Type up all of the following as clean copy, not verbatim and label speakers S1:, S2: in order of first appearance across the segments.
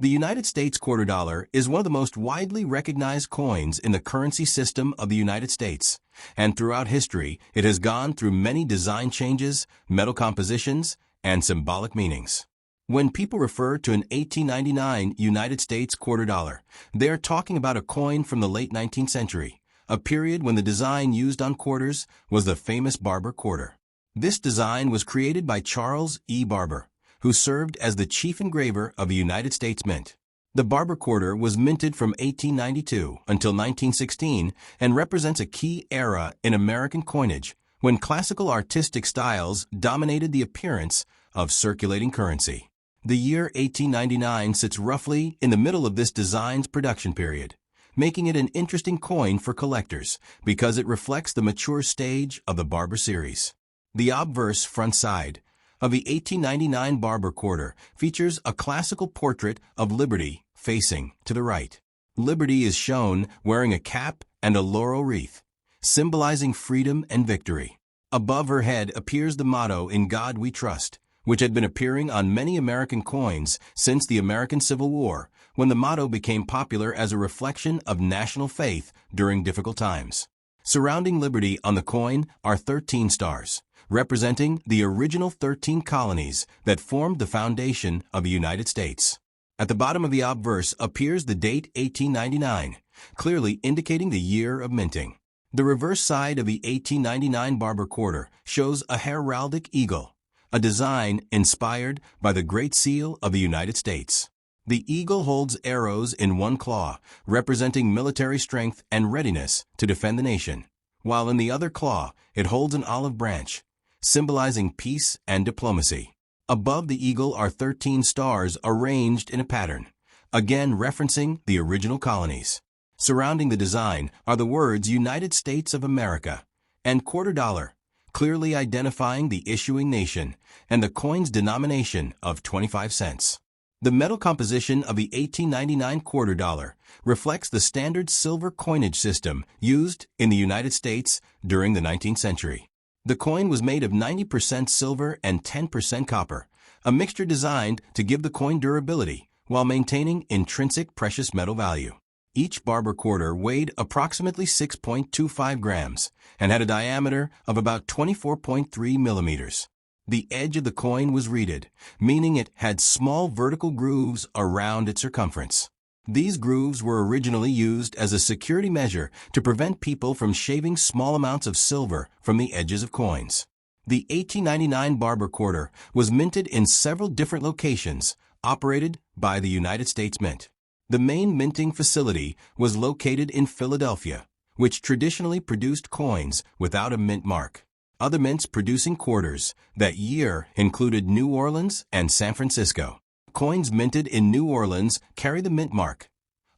S1: The United States quarter dollar is one of the most widely recognized coins in the currency system of the United States, and throughout history it has gone through many design changes, metal compositions, and symbolic meanings. When people refer to an 1899 United States quarter dollar, they are talking about a coin from the late 19th century, a period when the design used on quarters was the famous Barber quarter. This design was created by Charles E. Barber, who served as the chief engraver of the United States Mint. The Barber quarter was minted from 1892 until 1916 and represents a key era in American coinage when classical artistic styles dominated the appearance of circulating currency. The year 1899 sits roughly in the middle of this design's production period, making it an interesting coin for collectors because it reflects the mature stage of the Barber series. The obverse front side of the 1899 Barber quarter features a classical portrait of Liberty facing to the right. Liberty is shown wearing a cap and a laurel wreath, symbolizing freedom and victory. Above her head appears the motto "In God We Trust," which had been appearing on many American coins since the American Civil War, when the motto became popular as a reflection of national faith during difficult times. Surrounding Liberty on the coin are 13 stars, representing the original 13 colonies that formed the foundation of the United States. At the bottom of the obverse appears the date 1899, clearly indicating the year of minting. The reverse side of the 1899 Barber quarter shows a heraldic eagle, a design inspired by the Great Seal of the United States. The eagle holds arrows in one claw, representing military strength and readiness to defend the nation, while in the other claw it holds an olive branch, symbolizing peace and diplomacy. Above the eagle are 13 stars arranged in a pattern, again referencing the original colonies. Surrounding the design are the words United States of America and quarter dollar, clearly identifying the issuing nation, and the coin's denomination of 25 cents. The metal composition of the 1899 quarter dollar reflects the standard silver coinage system used in the United States during the 19th century. The coin was made of 90% silver and 10% copper, a mixture designed to give the coin durability while maintaining intrinsic precious metal value. Each Barber quarter weighed approximately 6.25 grams and had a diameter of about 24.3 millimeters. The edge of the coin was reeded, meaning it had small vertical grooves around its circumference. These grooves were originally used as a security measure to prevent people from shaving small amounts of silver from the edges of coins. The 1899 Barber quarter was minted in several different locations, operated by the United States Mint. The main minting facility was located in Philadelphia, which traditionally produced coins without a mint mark. Other mints producing quarters that year included New Orleans and San Francisco. Coins minted in New Orleans carry the mint mark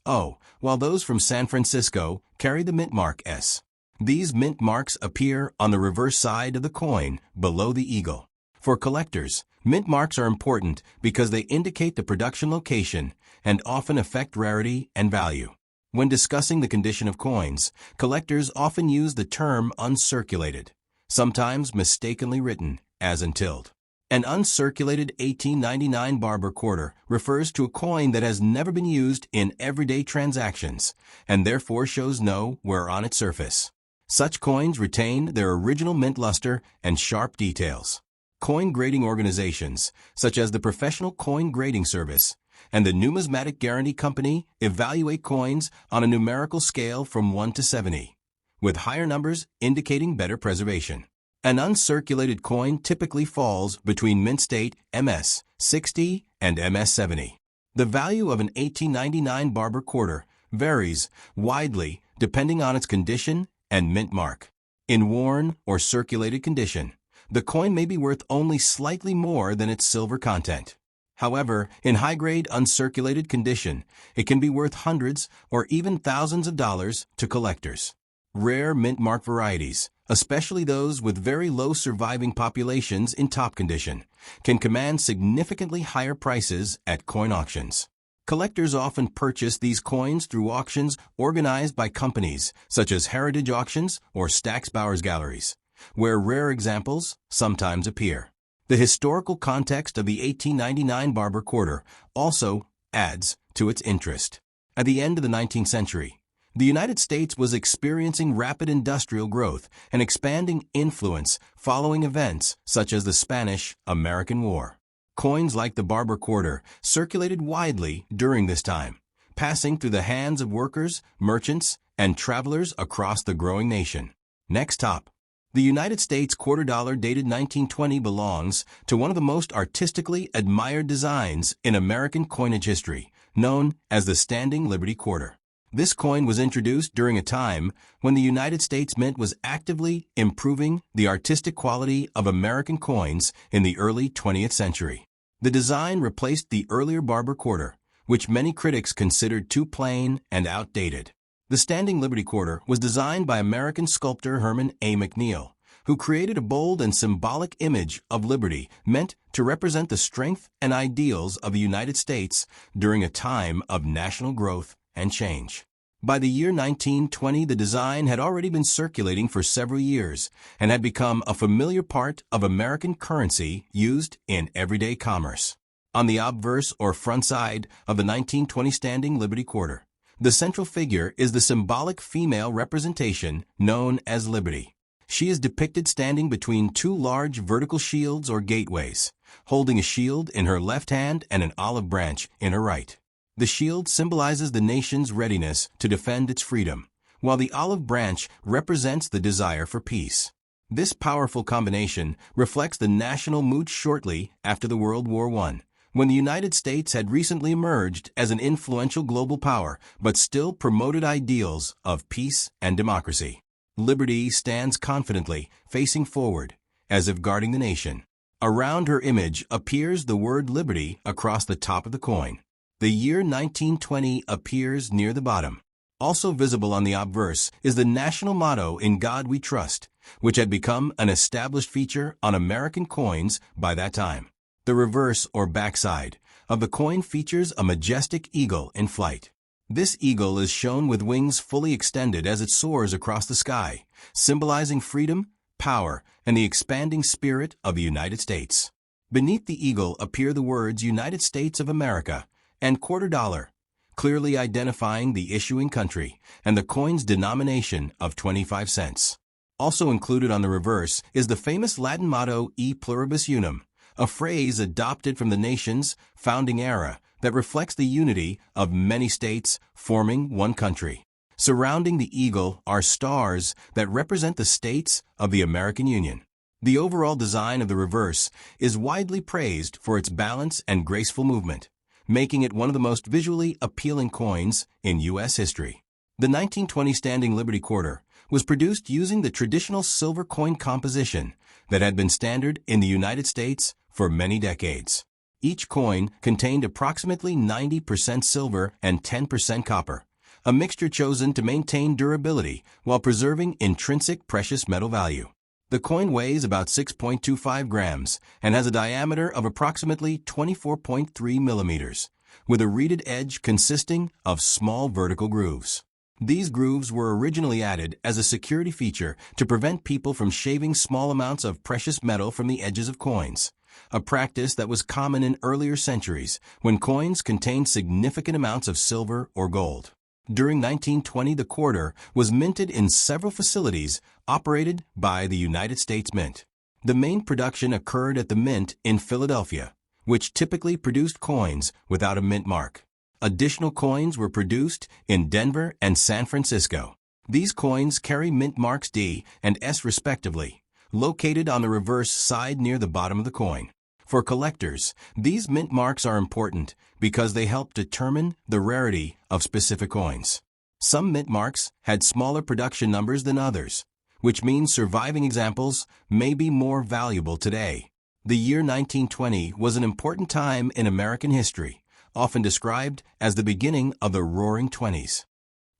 S1: O, while those from San Francisco carry the mint mark S. These mint marks appear on the reverse side of the coin below the eagle. For collectors, mint marks are important because they indicate the production location and often affect rarity and value. When discussing the condition of coins, collectors often use the term uncirculated, sometimes mistakenly written as untilled. An uncirculated 1899 Barber quarter refers to a coin that has never been used in everyday transactions and therefore shows no wear on its surface. Such coins retain their original mint luster and sharp details. Coin grading organizations, such as the Professional Coin Grading Service and the Numismatic Guarantee Company, evaluate coins on a numerical scale from 1 to 70, with higher numbers indicating better preservation. An uncirculated coin typically falls between mint state MS 60 and MS 70. The value of an 1899 Barber quarter varies widely depending on its condition and mint mark. In worn or circulated condition, the coin may be worth only slightly more than its silver content. However, in high-grade uncirculated condition, it can be worth hundreds or even thousands of dollars to collectors. Rare mint mark varieties, especially those with very low surviving populations in top condition, can command significantly higher prices at coin auctions. Collectors often purchase these coins through auctions organized by companies such as Heritage Auctions or Stack's Bowers Galleries, where rare examples sometimes appear. The historical context of the 1899 Barber quarter also adds to its interest. At the end of the 19th century, the United States was experiencing rapid industrial growth and expanding influence following events such as the Spanish-American War. Coins like the Barber quarter circulated widely during this time, passing through the hands of workers, merchants, and travelers across the growing nation. Next top. The United States quarter dollar dated 1920 belongs to one of the most artistically admired designs in American coinage history, known as the Standing Liberty Quarter. This coin was introduced during a time when the United States Mint was actively improving the artistic quality of American coins in the early 20th century. The design replaced the earlier Barber quarter, which many critics considered too plain and outdated. The Standing Liberty Quarter was designed by American sculptor Herman A. McNeil, who created a bold and symbolic image of liberty meant to represent the strength and ideals of the United States during a time of national growth and change. By the year 1920, the design had already been circulating for several years and had become a familiar part of American currency used in everyday commerce. On the obverse or front side of the 1920 Standing Liberty Quarter, the central figure is the symbolic female representation known as Liberty. She is depicted standing between two large vertical shields or gateways, holding a shield in her left hand and an olive branch in her right. The shield symbolizes the nation's readiness to defend its freedom, while the olive branch represents the desire for peace. This powerful combination reflects the national mood shortly after the World War I, when the United States had recently emerged as an influential global power but still promoted ideals of peace and democracy. Liberty stands confidently, facing forward, as if guarding the nation. Around her image appears the word liberty across the top of the coin. The year 1920 appears near the bottom. Also visible on the obverse is the national motto, "In God We Trust," which had become an established feature on American coins by that time. The reverse or backside of the coin features a majestic eagle in flight. This eagle is shown with wings fully extended as it soars across the sky, symbolizing freedom, power, and the expanding spirit of the United States. Beneath the eagle appear the words United States of America and quarter dollar, clearly identifying the issuing country and the coin's denomination of 25 cents. Also included on the reverse is the famous Latin motto E pluribus unum, a phrase adopted from the nation's founding era that reflects the unity of many states forming one country. Surrounding the eagle are stars that represent the states of the American Union. The overall design of the reverse is widely praised for its balance and graceful movement, making it one of the most visually appealing coins in U.S. history. The 1920 Standing Liberty Quarter was produced using the traditional silver coin composition that had been standard in the United States for many decades. Each coin contained approximately 90% silver and 10% copper, a mixture chosen to maintain durability while preserving intrinsic precious metal value. The coin weighs about 6.25 grams and has a diameter of approximately 24.3 millimeters, with a reeded edge consisting of small vertical grooves. These grooves were originally added as a security feature to prevent people from shaving small amounts of precious metal from the edges of coins, a practice that was common in earlier centuries when coins contained significant amounts of silver or gold. During 1920, the quarter was minted in several facilities operated by the United States Mint. The main production occurred at the Mint in Philadelphia, which typically produced coins without a mint mark. Additional coins were produced in Denver and San Francisco. These coins carry mint marks D and S respectively, located on the reverse side near the bottom of the coin. For collectors, these mint marks are important because they help determine the rarity of specific coins. Some mint marks had smaller production numbers than others, which means surviving examples may be more valuable today. The year 1920 was an important time in American history, often described as the beginning of the Roaring Twenties.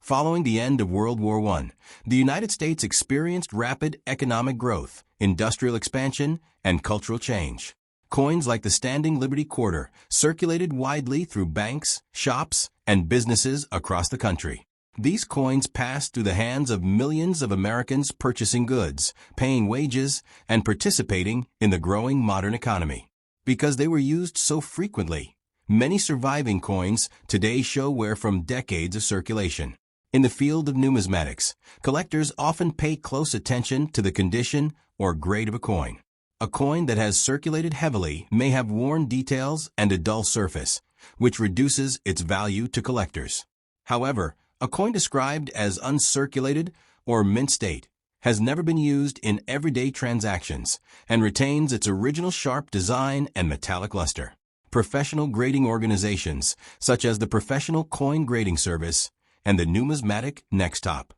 S1: Following the end of World War I, the United States experienced rapid economic growth, industrial expansion, and cultural change. Coins like the Standing Liberty Quarter circulated widely through banks, shops, and businesses across the country. These coins passed through the hands of millions of Americans purchasing goods, paying wages, and participating in the growing modern economy. Because they were used so frequently, Many surviving coins today show wear from decades of circulation. In the field of numismatics, collectors often pay close attention to the condition or grade of a coin. A coin that has circulated heavily may have worn details and a dull surface, which reduces its value to collectors. However, a coin described as uncirculated or mint state has never been used in everyday transactions and retains its original sharp design and metallic luster. Professional grading organizations, such as the Professional Coin Grading Service and the Numismatic Next Top.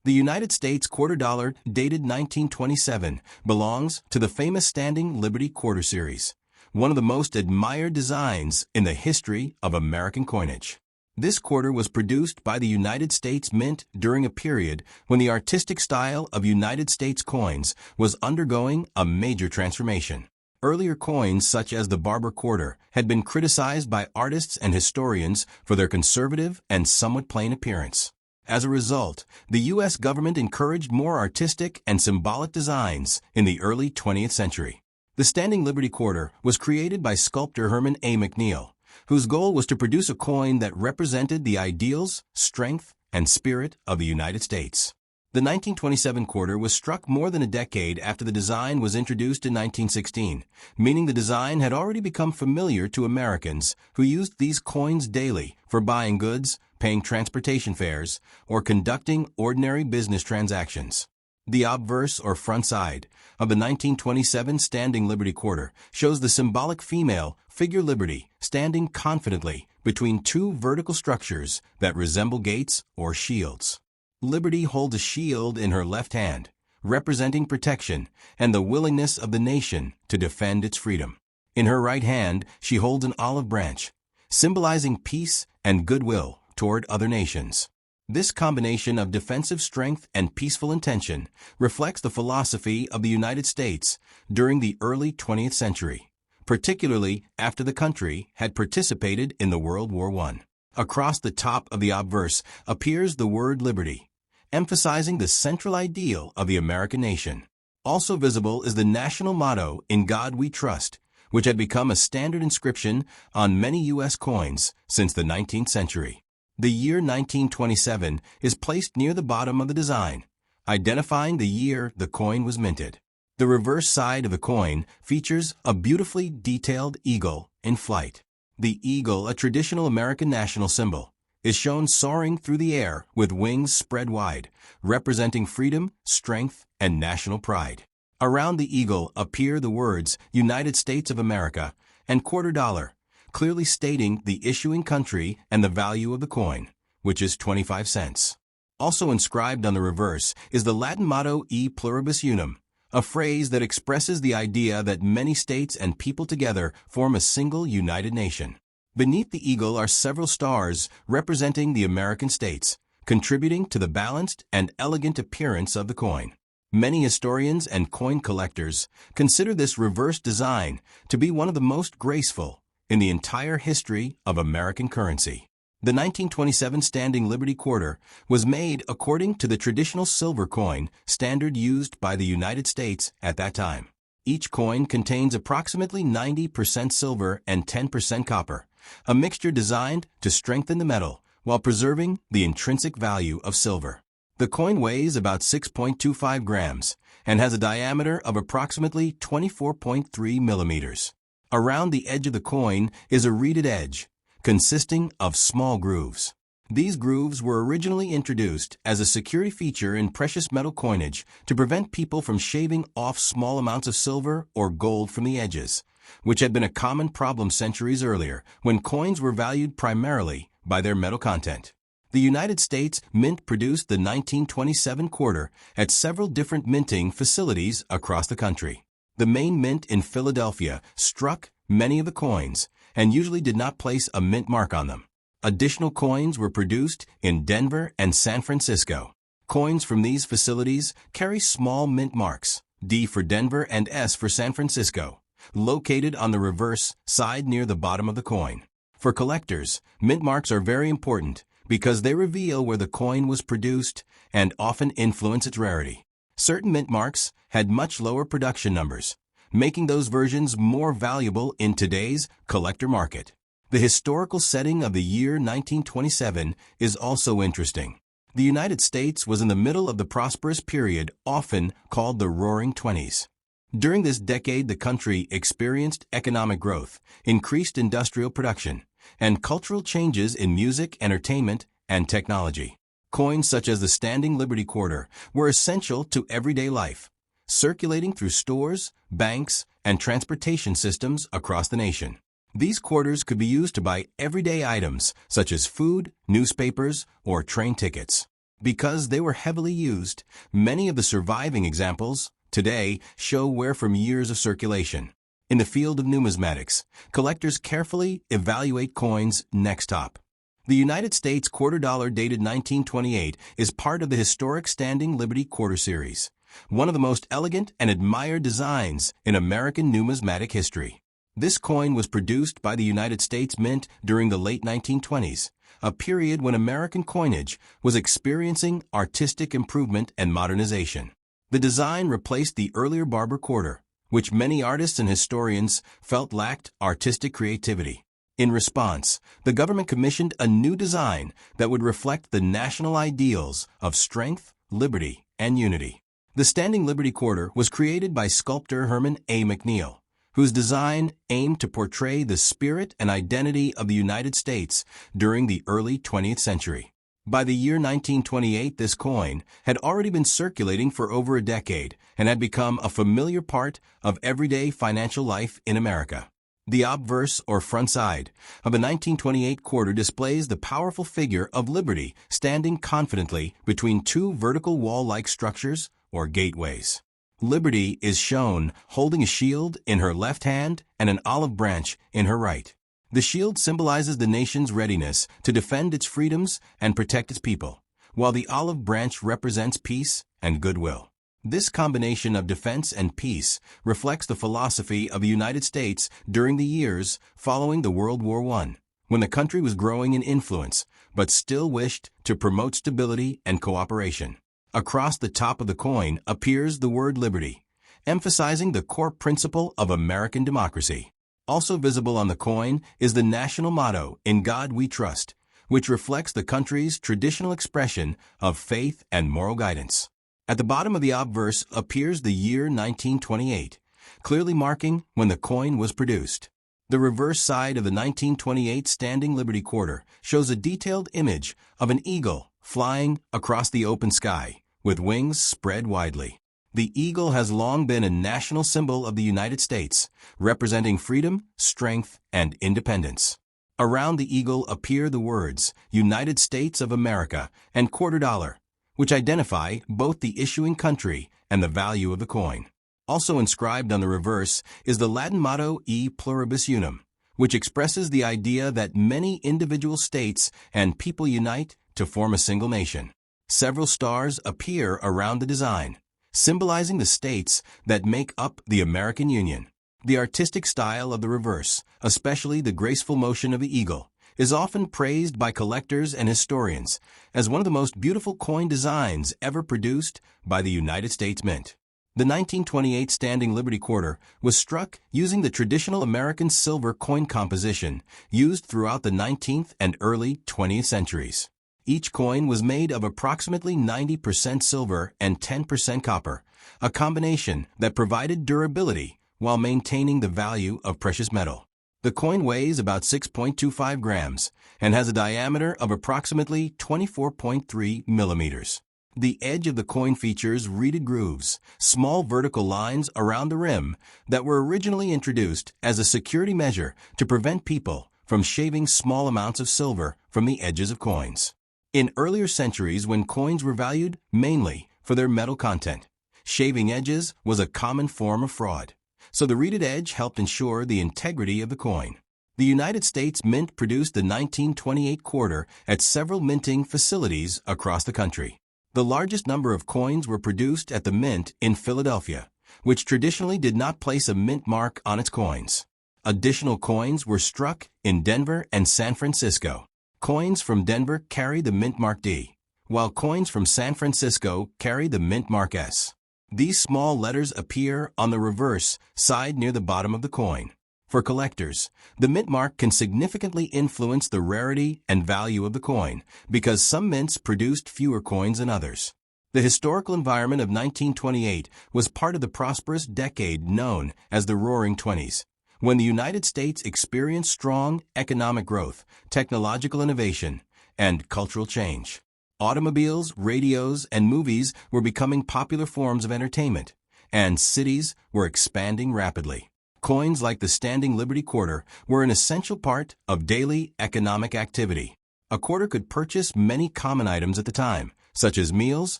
S1: The United States quarter dollar, dated 1927, belongs to the famous Standing Liberty Quarter Series, one of the most admired designs in the history of American coinage. This quarter was produced by the United States Mint during a period when the artistic style of United States coins was undergoing a major transformation. Earlier coins, such as the Barber Quarter, had been criticized by artists and historians for their conservative and somewhat plain appearance. As a result, the U.S. government encouraged more artistic and symbolic designs in the early 20th century. The Standing Liberty Quarter was created by sculptor Herman A. McNeil, whose goal was to produce a coin that represented the ideals, strength, and spirit of the United States. The 1927 quarter was struck more than a decade after the design was introduced in 1916, meaning the design had already become familiar to Americans who used these coins daily for buying goods, paying transportation fares, or conducting ordinary business transactions. The obverse or front side of the 1927 Standing Liberty Quarter shows the symbolic female figure Liberty standing confidently between two vertical structures that resemble gates or shields. Liberty holds a shield in her left hand, representing protection and the willingness of the nation to defend its freedom. In her right hand, she holds an olive branch, symbolizing peace and goodwill toward other nations. This combination of defensive strength and peaceful intention reflects the philosophy of the United States during the early 20th century, particularly after the country had participated in the World War I. Across the top of the obverse appears the word liberty, emphasizing the central ideal of the American nation. Also visible is the national motto, "In God We Trust," which had become a standard inscription on many U.S. coins since the 19th century. The year 1927 is placed near the bottom of the design, identifying the year the coin was minted. The reverse side of the coin features a beautifully detailed eagle in flight. The eagle, a traditional American national symbol, is shown soaring through the air with wings spread wide, representing freedom, strength, and national pride. Around the eagle appear the words United States of America and quarter dollar, clearly stating the issuing country and the value of the coin, which is 25 cents. Also inscribed on the reverse is the Latin motto E pluribus unum, a phrase that expresses the idea that many states and people together form a single united nation. Beneath the eagle are several stars representing the American states, contributing to the balanced and elegant appearance of the coin. Many historians and coin collectors consider this reverse design to be one of the most graceful in the entire history of American currency. The 1927 Standing Liberty Quarter was made according to the traditional silver coin standard used by the United States at that time. Each coin contains approximately 90% silver and 10% copper, a mixture designed to strengthen the metal while preserving the intrinsic value of silver. The coin weighs about 6.25 grams and has a diameter of approximately 24.3 millimeters. Around the edge of the coin is a reeded edge, consisting of small grooves. These grooves were originally introduced as a security feature in precious metal coinage to prevent people from shaving off small amounts of silver or gold from the edges, which had been a common problem centuries earlier when coins were valued primarily by their metal content. The United States Mint produced the 1927 quarter at several different minting facilities across the country. The main mint in Philadelphia struck many of the coins and usually did not place a mint mark on them. Additional coins were produced in Denver and San Francisco. Coins from these facilities carry small mint marks, D for Denver and S for San Francisco, located on the reverse side near the bottom of the coin. For collectors, mint marks are very important because they reveal where the coin was produced and often influence its rarity. Certain mint marks had much lower production numbers, making those versions more valuable in today's collector market. The historical setting of the year 1927 is also interesting. The United States was in the middle of the prosperous period often called the Roaring Twenties. During this decade, the country experienced economic growth, increased industrial production, and cultural changes in music, entertainment, and technology. Coins such as the Standing Liberty Quarter were essential to everyday life, circulating through stores, banks, and transportation systems across the nation. These quarters could be used to buy everyday items such as food, newspapers, or train tickets. Because they were heavily used, many of the surviving examples today show wear from years of circulation. In the field of numismatics, collectors carefully evaluate coins next top. The United States quarter dollar dated 1928 is part of the historic Standing Liberty Quarter series, one of the most elegant and admired designs in American numismatic history. This coin was produced by the United States Mint during the late 1920s, a period when American coinage was experiencing artistic improvement and modernization. The design replaced the earlier barber quarter, which many artists and historians felt lacked artistic creativity. In response, the government commissioned a new design that would reflect the national ideals of strength, liberty, and unity. The Standing Liberty Quarter was created by sculptor Herman A. McNeil, whose design aimed to portray the spirit and identity of the United States during the early 20th century. By the year 1928, this coin had already been circulating for over a decade and had become a familiar part of everyday financial life in America. The obverse, or front side, of the 1928 quarter displays the powerful figure of Liberty standing confidently between two vertical wall-like structures, or gateways. Liberty is shown holding a shield in her left hand and an olive branch in her right. The shield symbolizes the nation's readiness to defend its freedoms and protect its people, while the olive branch represents peace and goodwill. This combination of defense and peace reflects the philosophy of the United States during the years following the World War I, when the country was growing in influence, but still wished to promote stability and cooperation. Across the top of the coin appears the word liberty, emphasizing the core principle of American democracy. Also visible on the coin is the national motto, "In God We Trust," which reflects the country's traditional expression of faith and moral guidance. At the bottom of the obverse appears the year 1928, clearly marking when the coin was produced. The reverse side of the 1928 Standing Liberty Quarter shows a detailed image of an eagle flying across the open sky, with wings spread widely. The eagle has long been a national symbol of the United States, representing freedom, strength, and independence. Around the eagle appear the words, "United States of America" and "quarter dollar," which identify both the issuing country and the value of the coin. Also inscribed on the reverse is the Latin motto E pluribus unum, which expresses the idea that many individual states and people unite to form a single nation. Several stars appear around the design, symbolizing the states that make up the American Union. The artistic style of the reverse, especially the graceful motion of the eagle, is often praised by collectors and historians as one of the most beautiful coin designs ever produced by the United States Mint. The 1928 Standing Liberty Quarter was struck using the traditional American silver coin composition used throughout the 19th and early 20th centuries. Each coin was made of approximately 90% silver and 10% copper, a combination that provided durability while maintaining the value of precious metal. The coin weighs about 6.25 grams and has a diameter of approximately 24.3 millimeters. The edge of the coin features reeded grooves, small vertical lines around the rim that were originally introduced as a security measure to prevent people from shaving small amounts of silver from the edges of coins. In earlier centuries, when coins were valued mainly for their metal content, shaving edges was a common form of fraud, so the reeded edge helped ensure the integrity of the coin. The United States Mint produced the 1928 quarter at several minting facilities across the country. The largest number of coins were produced at the Mint in Philadelphia, which traditionally did not place a mint mark on its coins. Additional coins were struck in Denver and San Francisco. Coins from Denver carry the mint mark D, while coins from San Francisco carry the mint mark S. These small letters appear on the reverse side near the bottom of the coin. For collectors, the mint mark can significantly influence the rarity and value of the coin because some mints produced fewer coins than others. The historical environment of 1928 was part of the prosperous decade known as the Roaring Twenties, when the United States experienced strong economic growth, technological innovation, and cultural change. Automobiles, radios, and movies were becoming popular forms of entertainment, and cities were expanding rapidly. Coins like the Standing Liberty Quarter were an essential part of daily economic activity. A quarter could purchase many common items at the time, such as meals,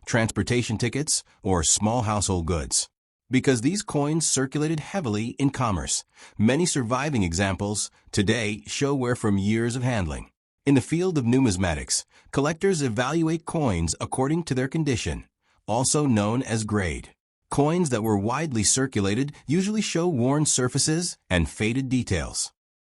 S1: transportation tickets, or small household goods. Because these coins circulated heavily in commerce, many surviving examples today show wear from years of handling. In the field of numismatics, collectors evaluate coins according to their condition, also known as grade. Coins that were widely circulated usually show worn surfaces and faded details.